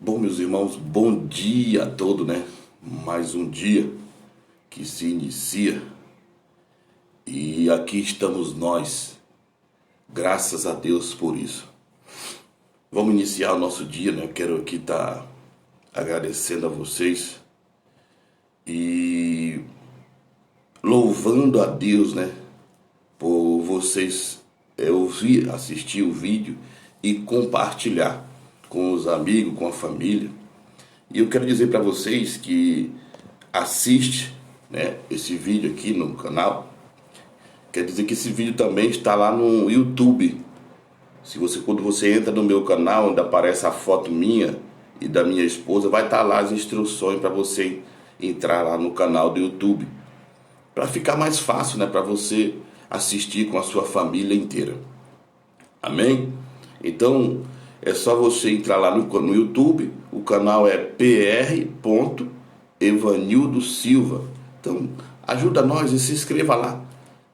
Bom, meus irmãos, bom dia a todo, né? Mais um dia que se inicia e aqui estamos nós, graças a Deus por isso. Vamos iniciar o nosso dia, né? Eu quero aqui estar agradecendo a vocês e louvando a Deus, né? Por vocês ouvir, assistir o vídeo e compartilhar com os amigos, com a família. E eu quero dizer para vocês que assiste, né, esse vídeo aqui no canal. Quer dizer que esse vídeo também está lá no YouTube. Quando você entra no meu canal, onde aparece a foto minha e da minha esposa, vai estar lá as instruções para você entrar lá no canal do YouTube, para ficar mais fácil, né, para você assistir com a sua família inteira. Amém? Então é só você entrar lá no YouTube. O canal é pr.evanildo Silva. Então ajuda nós e se inscreva lá,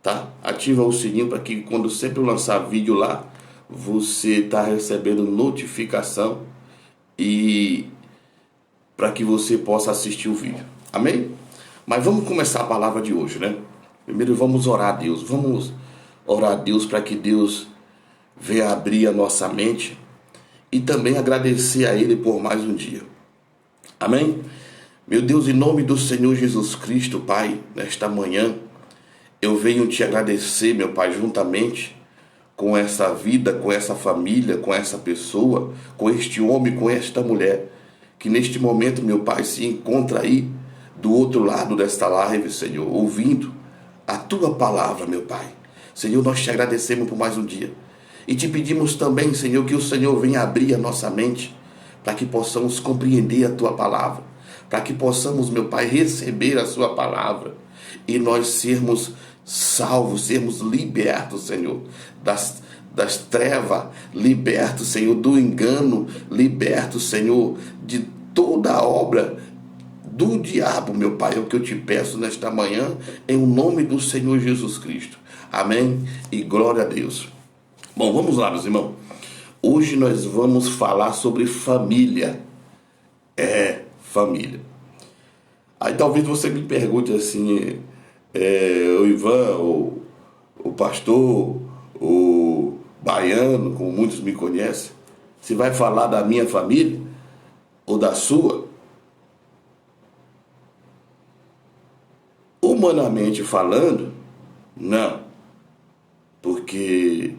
tá? Ativa o sininho para que quando sempre eu lançar vídeo lá, você está recebendo notificação e para que você possa assistir o vídeo. Amém? Mas vamos começar a palavra de hoje, né? Primeiro vamos orar a Deus. Vamos orar a Deus para que Deus venha abrir a nossa mente e também agradecer a Ele por mais um dia. Amém? Meu Deus, em nome do Senhor Jesus Cristo, Pai, nesta manhã, eu venho te agradecer, meu Pai, juntamente com essa vida, com essa família, com essa pessoa, com este homem, com esta mulher, que neste momento, meu Pai, se encontra aí do outro lado desta live, Senhor, ouvindo a Tua palavra, meu Pai. Senhor, nós te agradecemos por mais um dia. E te pedimos também, Senhor, que o Senhor venha abrir a nossa mente para que possamos compreender a Tua palavra, para que possamos, meu Pai, receber a Sua palavra e nós sermos salvos, sermos libertos, Senhor, das trevas, libertos, Senhor, do engano, libertos, Senhor, de toda a obra do diabo, meu Pai. É o que eu te peço nesta manhã, em nome do Senhor Jesus Cristo. Amém e glória a Deus. Bom, vamos lá, meus irmãos. Hoje nós vamos falar sobre família. Família. Aí talvez você me pergunte assim, o Ivan, o pastor, o baiano, como muitos me conhecem, se vai falar da minha família ou da sua? Humanamente falando, não. Porque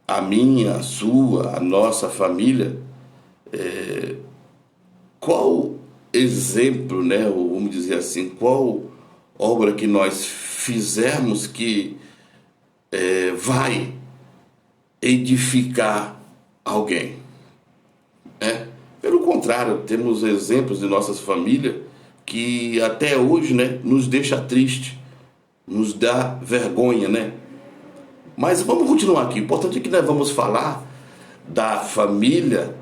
a minha, a sua, a nossa família, qual exemplo, né, ou vamos dizer assim, qual obra que nós fizermos que vai edificar alguém? Pelo contrário, temos exemplos de nossas famílias que até hoje, né, nos deixa triste, nos dá vergonha, né? Mas vamos continuar aqui. O importante é que nós vamos falar da família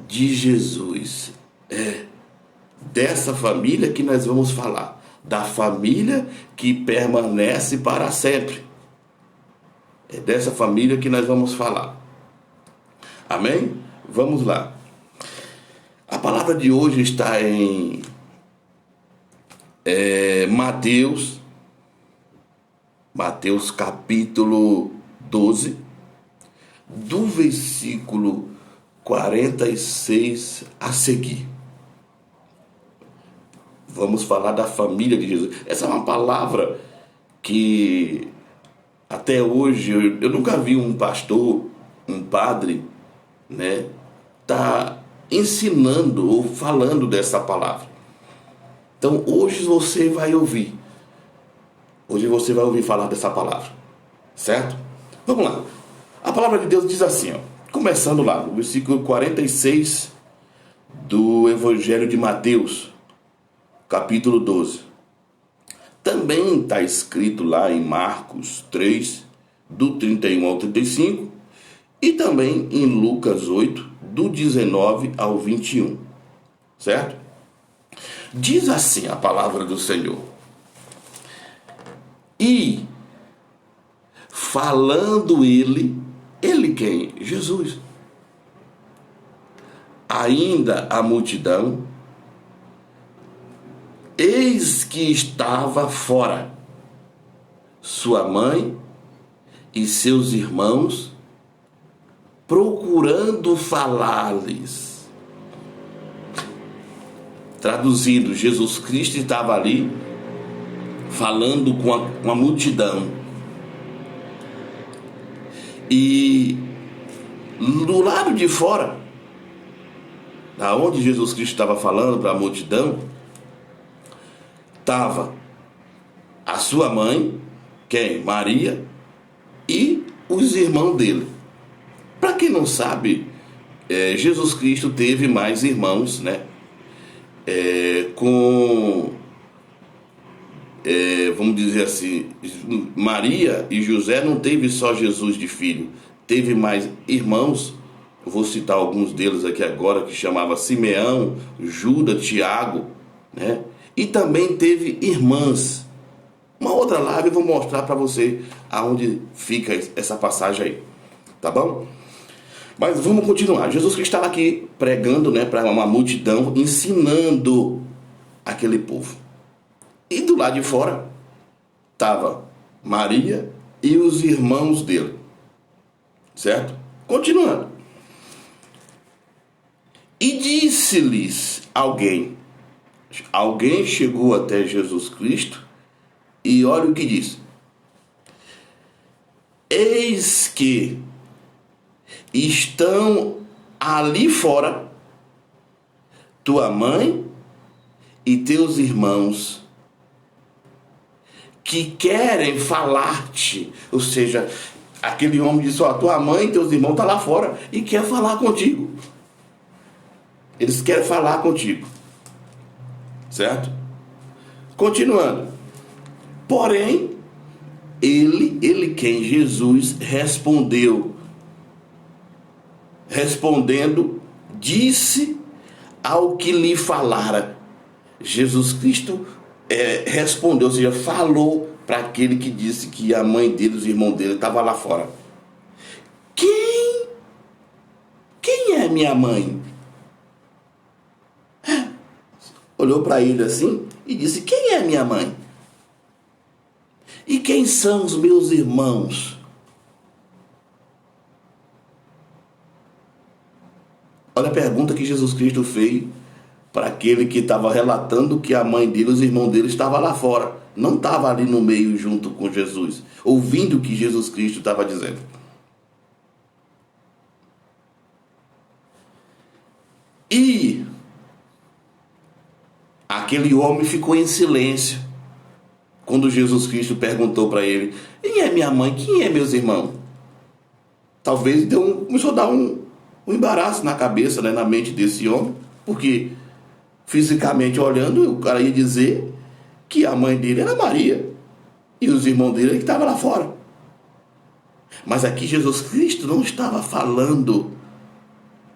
de Jesus. Dessa família que nós vamos falar. Da família que permanece para sempre. É dessa família que nós vamos falar. Amém? Vamos lá. A palavra de hoje está em Mateus capítulo 12, do versículo 46 a seguir. Vamos falar da família de Jesus. Essa é uma palavra que até hoje eu nunca vi um pastor, um padre, né, tá ensinando ou falando dessa palavra. Então hoje você vai ouvir. Hoje você vai ouvir falar dessa palavra, certo? Vamos lá. A palavra de Deus diz assim, ó, começando lá, no versículo 46 do Evangelho de Mateus, capítulo 12. Também está escrito lá em Marcos 3, do 31 ao 35, e também em Lucas 8, do 19 ao 21, certo? Diz assim a palavra do Senhor. E falando ele quem? Jesus. ainda a multidão, eis que estava fora sua mãe e seus irmãos, procurando falar-lhes. Traduzindo, Jesus Cristo estava ali falando com a multidão. E do lado de fora, da onde Jesus Cristo estava falando para a multidão, estava a sua mãe, quem? Maria, e os irmãos dele. Para quem não sabe, Jesus Cristo teve mais irmãos, né? Vamos dizer assim, Maria e José não teve só Jesus de filho, teve mais irmãos. Eu vou citar alguns deles aqui agora, que chamava Simeão, Judas, Tiago, né? E também teve irmãs. Uma outra live eu vou mostrar para você aonde fica essa passagem aí, tá bom? Mas vamos continuar. Jesus Cristo estava aqui pregando, né, para uma multidão, ensinando aquele povo. E do lado de fora estava Maria e os irmãos dele, certo? Continuando. E disse-lhes alguém chegou até Jesus Cristo e olha o que diz: eis que estão ali fora tua mãe e teus irmãos, que querem falar-te. Ou seja, aquele homem disse: ó, tua mãe e teus irmãos estão lá fora e quer falar contigo. Eles querem falar contigo, certo? Continuando. Porém, ele quem? Jesus respondendo, disse ao que lhe falara. Jesus Cristo respondeu, ou seja, falou para aquele que disse que a mãe dele, os irmãos dele estavam lá fora. Quem é minha mãe? Olhou para ele assim e disse: quem é minha mãe? E quem são os meus irmãos? Olha a pergunta que Jesus Cristo fez para aquele que estava relatando que a mãe dele, os irmãos dele estavam lá fora. Não estava ali no meio junto com Jesus, ouvindo o que Jesus Cristo estava dizendo. E aquele homem ficou em silêncio quando Jesus Cristo perguntou para ele: quem é minha mãe? Quem é meus irmãos? Talvez começou a dar um embaraço na cabeça, né, na mente desse homem, porque fisicamente olhando, o cara ia dizer que a mãe dele era Maria e os irmãos dele que estavam lá fora. Mas aqui Jesus Cristo não estava falando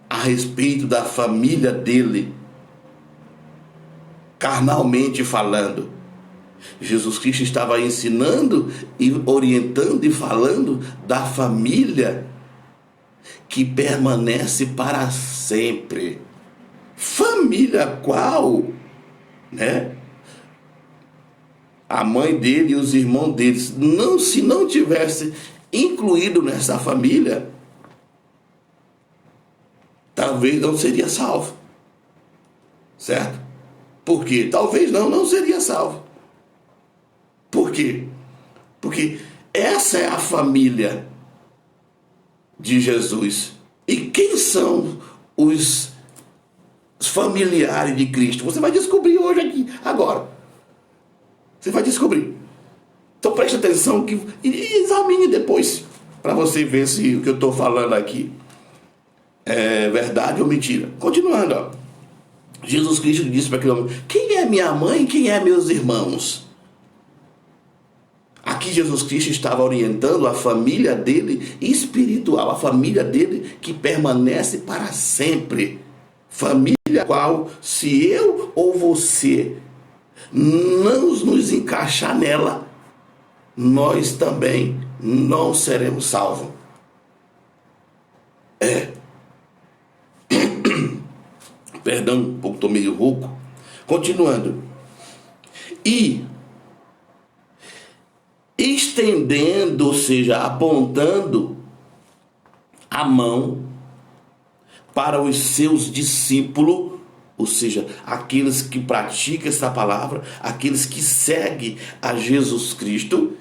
a respeito da família dele, carnalmente falando. Jesus Cristo estava ensinando e orientando e falando da família que permanece para sempre. Família qual? Né? A mãe dele e os irmãos deles, se não tivesse incluído nessa família, talvez não seria salvo. Certo? Por quê? Talvez não seria salvo. Por quê? Porque essa é a família de Jesus. E quem são os familiares de Cristo? Você vai descobrir hoje aqui, agora. Você vai descobrir. Então preste atenção e examine depois, para você ver se o que eu estou falando aqui é verdade ou mentira. Continuando, ó. Jesus Cristo disse para aquele homem: quem é minha mãe e quem é meus irmãos? Aqui Jesus Cristo estava orientando a família dele espiritual, a família dele que permanece para sempre. Família qual, se eu ou você não nos encaixar nela, nós também não seremos salvos. Perdão, um pouco, estou meio rouco. Continuando. E estendendo, ou seja, apontando a mão para os seus discípulos, ou seja, aqueles que praticam essa palavra, aqueles que seguem a Jesus Cristo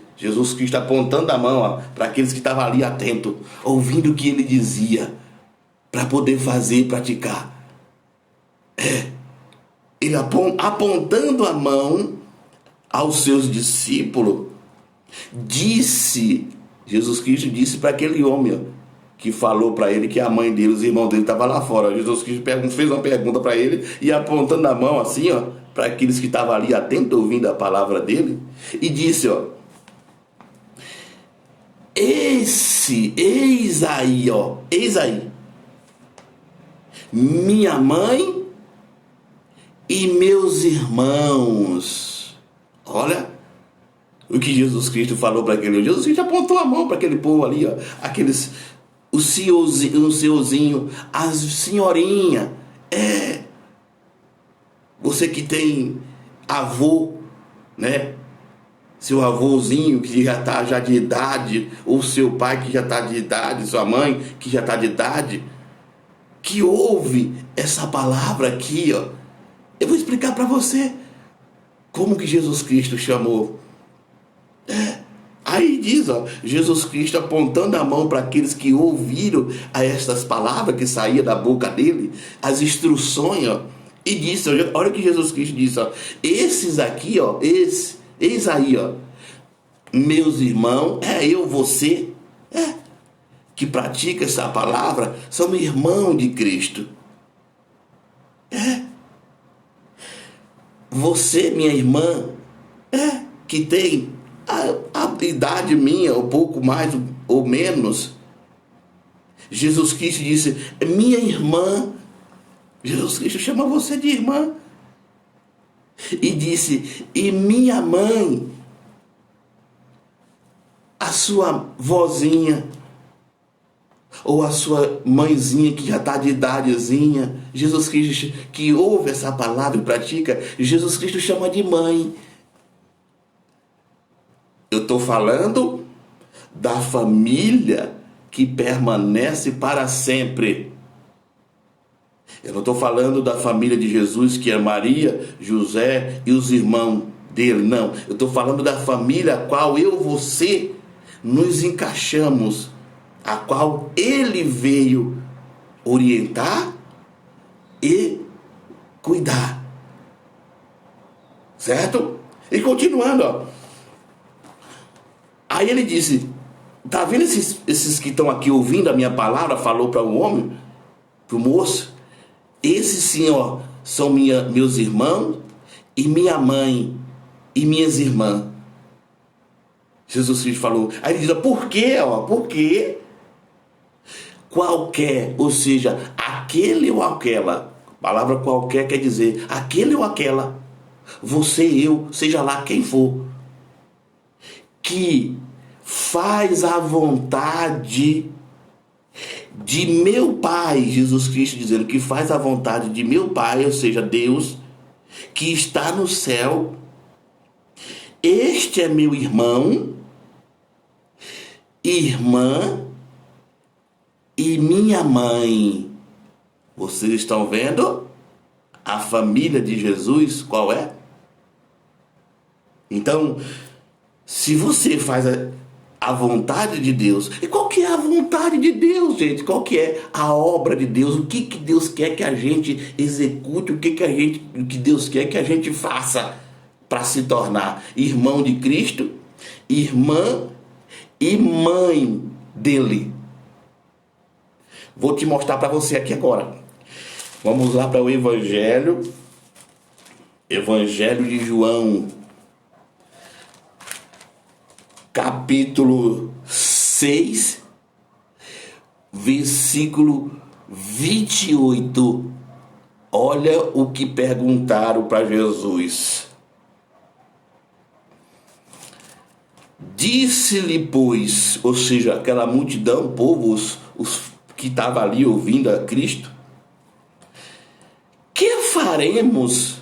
apontando a mão para aqueles que estavam ali atentos, ouvindo o que ele dizia, para poder fazer e praticar. Ele apontando a mão aos seus discípulos, Jesus Cristo disse para aquele homem que falou para ele que a mãe dele, os irmãos dele estavam lá fora. Jesus Cristo fez uma pergunta para ele e apontando a mão assim, para aqueles que estavam ali atentos, ouvindo a palavra dele, e disse, eis aí, minha mãe e meus irmãos. Olha o que Jesus Cristo falou para aquele. Jesus Cristo apontou a mão para aquele povo ali, aqueles, o senhorzinho, as senhorinha. Você que tem avô, né? Seu avôzinho que já está de idade, ou seu pai que já está de idade, sua mãe que já está de idade, que ouve essa palavra aqui, eu vou explicar para você como que Jesus Cristo chamou. Aí diz, Jesus Cristo apontando a mão para aqueles que ouviram a estas palavras que saía da boca dele, as instruções, e disse, olha o que Jesus Cristo disse, esses aqui, eis aí, meus irmãos, você, que pratica essa palavra, são irmãos de Cristo. Você, minha irmã, que tem a idade minha, um pouco mais ou menos, Jesus Cristo disse, minha irmã. Jesus Cristo chama você de irmã. E disse, e minha mãe, a sua vozinha, ou a sua mãezinha que já está de idadezinha, Jesus Cristo que ouve essa palavra e pratica, Jesus Cristo chama de mãe. Eu estou falando da família que permanece para sempre. Eu não estou falando da família de Jesus, que é Maria, José e os irmãos dele, não. Eu estou falando da família a qual você nos encaixamos, a qual ele veio orientar e cuidar. Certo? E continuando, aí ele disse, tá vendo esses que estão aqui ouvindo a minha palavra, falou para o homem, para o moço, esses sim, são meus irmãos e minha mãe e minhas irmãs. Jesus Cristo falou, aí ele diz, por quê? Porque qualquer, ou seja, aquele ou aquela, a palavra qualquer quer dizer aquele ou aquela, você, eu, seja lá quem for, que faz a vontade de meu Pai, Jesus Cristo dizendo que faz a vontade de meu Pai, ou seja, Deus, que está no céu, este é meu irmão, irmã e minha mãe. Vocês estão vendo a família de Jesus qual é? Então, se você faz a vontade de Deus, e qual que é a vontade de Deus, gente? Qual que é a obra de Deus? O que Deus quer que a gente execute? O que Deus quer que a gente faça para se tornar irmão de Cristo, irmã e mãe dele? Vou te mostrar para você aqui agora. Vamos lá para o Evangelho de João, capítulo 6, versículo 28. Olha o que perguntaram para Jesus. Disse-lhe, pois, ou seja, aquela multidão, povo, os que estavam ali ouvindo a Cristo, faremos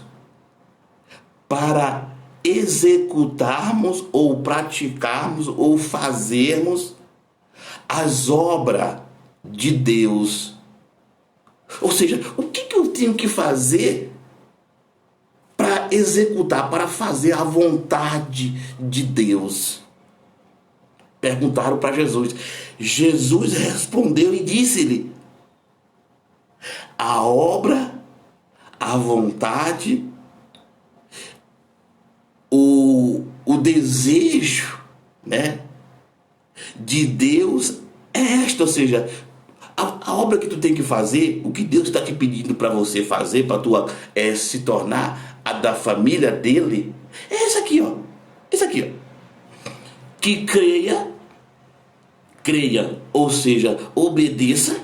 para executarmos ou praticarmos ou fazermos as obras de Deus? Ou seja, o que eu tenho que fazer para executar, para fazer a vontade de Deus? Perguntaram para Jesus. Jesus respondeu e disse-lhe: a obra, a vontade, o desejo, né, de Deus é esta. Ou seja, a obra que tu tem que fazer, o que Deus está te pedindo para você fazer, para tu se tornar a da família dele, é essa aqui, ó. Essa aqui, ó. Que creia, ou seja, obedeça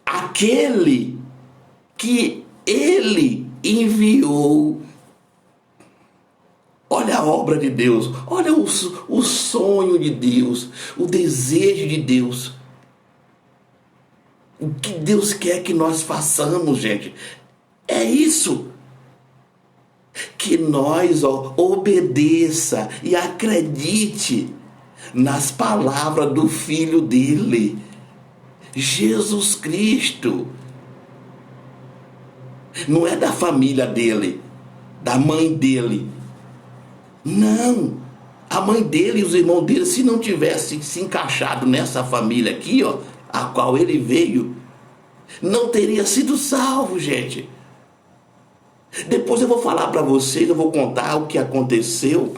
aquele que ele enviou. Olha a obra de Deus, olha o sonho de Deus, o desejo de Deus. O que Deus quer que nós façamos, gente, é isso. Que nós obedeça e acredite nas palavras do Filho dele, Jesus Cristo. Não é da família dele, da mãe dele. Não. A mãe dele e os irmãos dele, se não tivessem se encaixado nessa família aqui, ó, a qual ele veio, não teria sido salvo, gente. Depois eu vou falar para vocês, eu vou contar o que aconteceu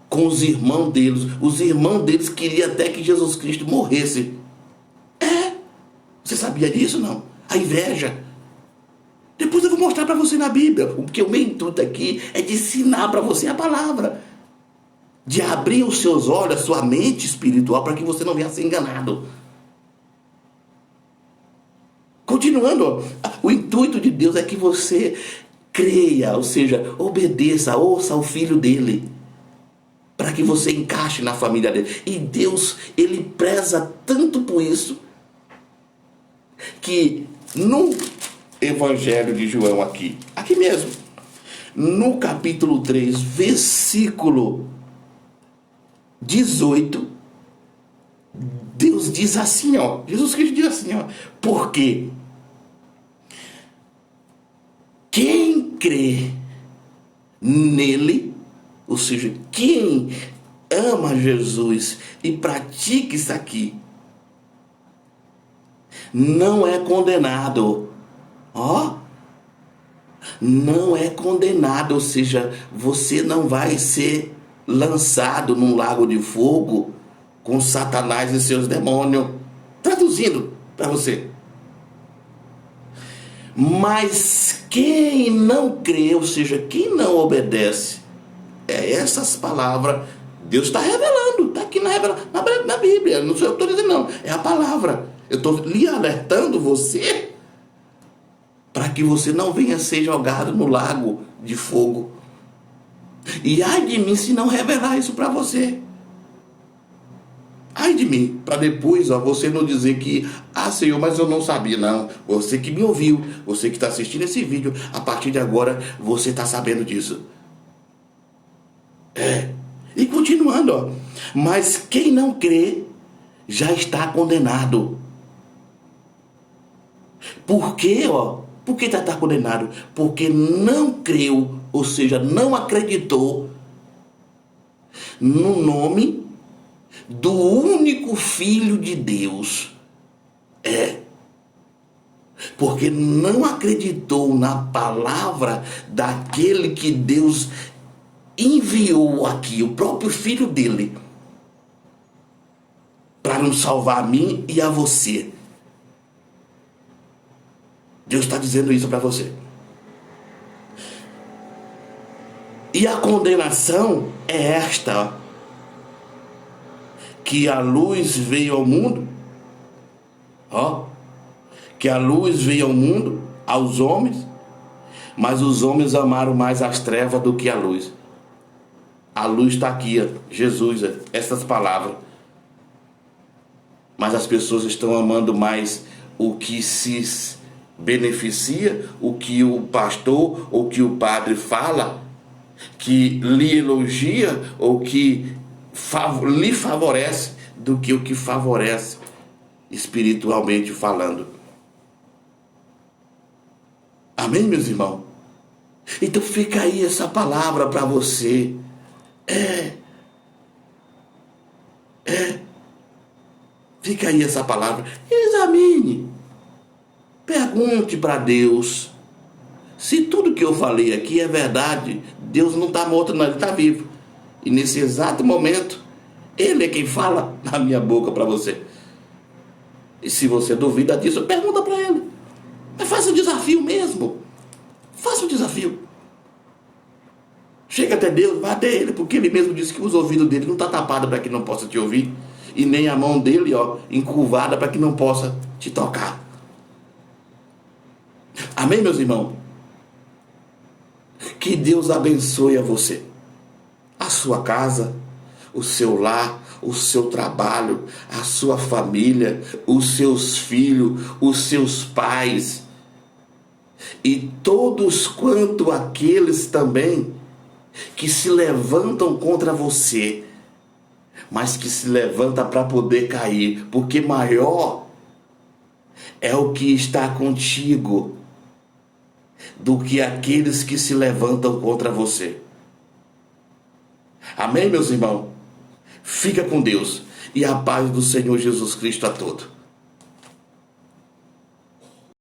com os irmãos deles. Os irmãos deles queriam até que Jesus Cristo morresse. Você sabia disso, não? A inveja. Depois eu vou mostrar para você na Bíblia, porque o meu intuito aqui é de ensinar para você a palavra, de abrir os seus olhos, a sua mente espiritual, para que você não venha ser enganado. Continuando, o intuito de Deus é que você creia, ou seja, obedeça, ouça o Filho dele, para que você encaixe na família dele. E Deus, ele preza tanto por isso, que no Evangelho de João aqui mesmo, no capítulo 3, versículo 18, Deus diz assim, ó, Jesus Cristo diz assim, ó, porque quem crê nele, ou seja, quem ama Jesus e pratica isso aqui, não é condenado. Ó, não é condenado, ou seja, você não vai ser lançado num lago de fogo com Satanás e seus demônios. Traduzindo para você. Mas quem não crê, ou seja, quem não obedece, essas palavras Deus está revelando, está aqui na Bíblia, não sou eu que estou dizendo, não, é a palavra. Eu estou lhe alertando você para que você não venha ser jogado no lago de fogo. E ai de mim se não revelar isso para você. Ai de mim, para depois você não dizer que, Senhor, mas eu não sabia. Não, você que me ouviu, você que está assistindo esse vídeo, a partir de agora você está sabendo disso. E continuando, ó, mas quem não crê já está condenado. Por quê, ó? Por que está condenado? Porque não creu, ou seja, não acreditou no nome do único Filho de Deus. Porque não acreditou na palavra daquele que Deus enviou aqui, o próprio Filho dele, para nos salvar a mim e a você. Deus está dizendo isso para você. E a condenação é esta, que a luz veio ao mundo, que a luz veio ao mundo, aos homens, mas os homens amaram mais as trevas do que a luz. A luz está aqui, Jesus, essas palavras. Mas as pessoas estão amando mais o que se beneficia o que o pastor ou que o padre fala, que lhe elogia ou que lhe favorece, do que o que favorece espiritualmente falando. Amém, meus irmãos? Então fica aí essa palavra para você. Fica aí essa palavra. Examine. Pergunte para Deus. Se tudo que eu falei aqui é verdade, Deus não está morto, não, Ele está vivo. E nesse exato momento, Ele é quem fala na minha boca para você. E se você duvida disso, pergunta para Ele. Mas faça o desafio mesmo. Faça o desafio. Chega até Deus, vai até Ele, porque Ele mesmo disse que os ouvidos dele não estão tapados para que não possa te ouvir, e nem a mão dele, encurvada para que não possa te tocar. Amém, meus irmãos? Que Deus abençoe a você, a sua casa, o seu lar, o seu trabalho, a sua família, os seus filhos, os seus pais e todos quanto aqueles também que se levantam contra você, mas que se levanta para poder cair, porque maior é o que está contigo do que aqueles que se levantam contra você. Amém, meus irmãos? Fica com Deus e a paz do Senhor Jesus Cristo a todos.